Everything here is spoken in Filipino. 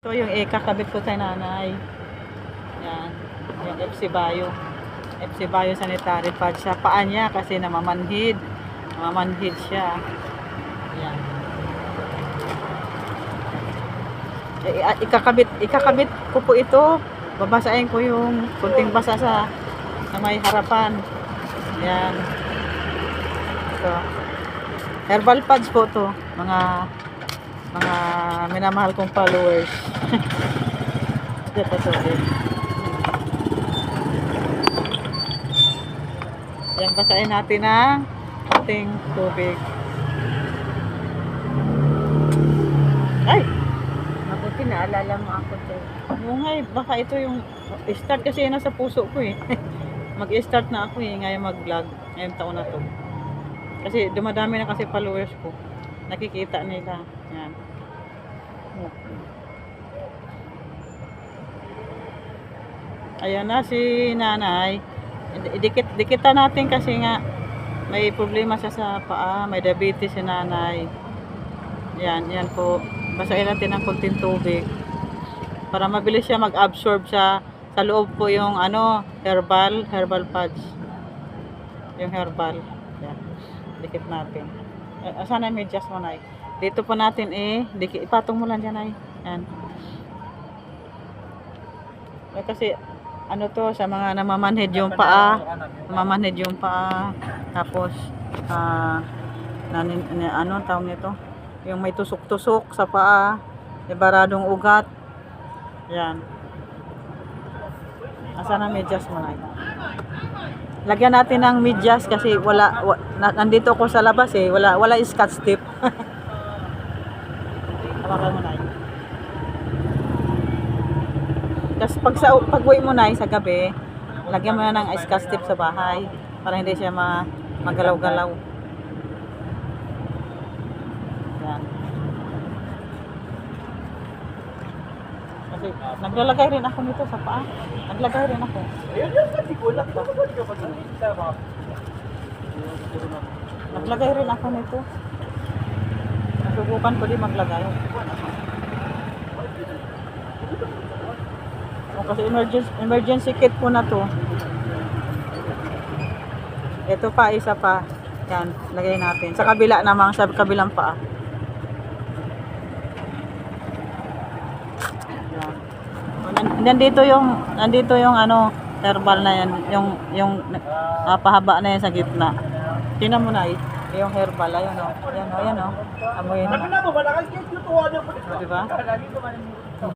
Ito yung ikakabit ko kay nanay. Yan. Yung FC Bio. FC Bio sanitary pad siya. Paa niya kasi namamanhid. Namamanhid siya. Yan. Ikakabit ko po ito. Babasahin ko yung kunting basa sa may harapan. Yan. Ito. Herbal pads po to. Mga minamahal kong followers. Ito din. Yan, basahin natin ng ating tubig. Ay! Mabuti naalala mo ako din. Oo nga, baka ito yung start kasi nasa puso ko eh. Mag-start na ako eh, ngayon mag-vlog. Ngayong taon na to. Kasi dumadami na kasi followers ko. Nakikita nila. Yan. Ayan na si nanay. Dikitan natin kasi nga may problema siya sa paa. May diabetes si nanay. Yan po. Basahin natin ng kunting tubig. Para mabilis siya mag-absorb sa loob po yung herbal pads. Yung herbal. Yan. Dikit natin. Sana may just mo, nay. Dito po natin ipatong mo lang dyan, nay. Yan. Kasi to sa mga namamanhid yung paa. Namamanhid yung paa. Tapos tawag nito? Yung may tusok-tusok sa paa. May baradong ugat. Yan. Sana may just mo, nay. Lagyan natin ng medyas kasi nandito ako sa labas eh. Wala scotch tape. Hawakan mo, nay. Tapos pag-uwi mo, nay, sa gabi, lagyan mo na ng scotch tape sa bahay para hindi siya magalaw-galaw. Yan. Kasi naglalagay rin ako nito sa paa. Naglagay rin ako. Naglagay rin ako nito. Nasubukan ko din maglagay. Kasi emergency kit po na to. Ito pa, isa pa. Yan, lagay natin. Sa kabila naman, sa kabilang paa. Nandito yung herbal na yan, yung pahaba na yan sa gitna. Tingnan mo, na yung herbal, ayan o. Ayan o. Amoyin mo. Diba?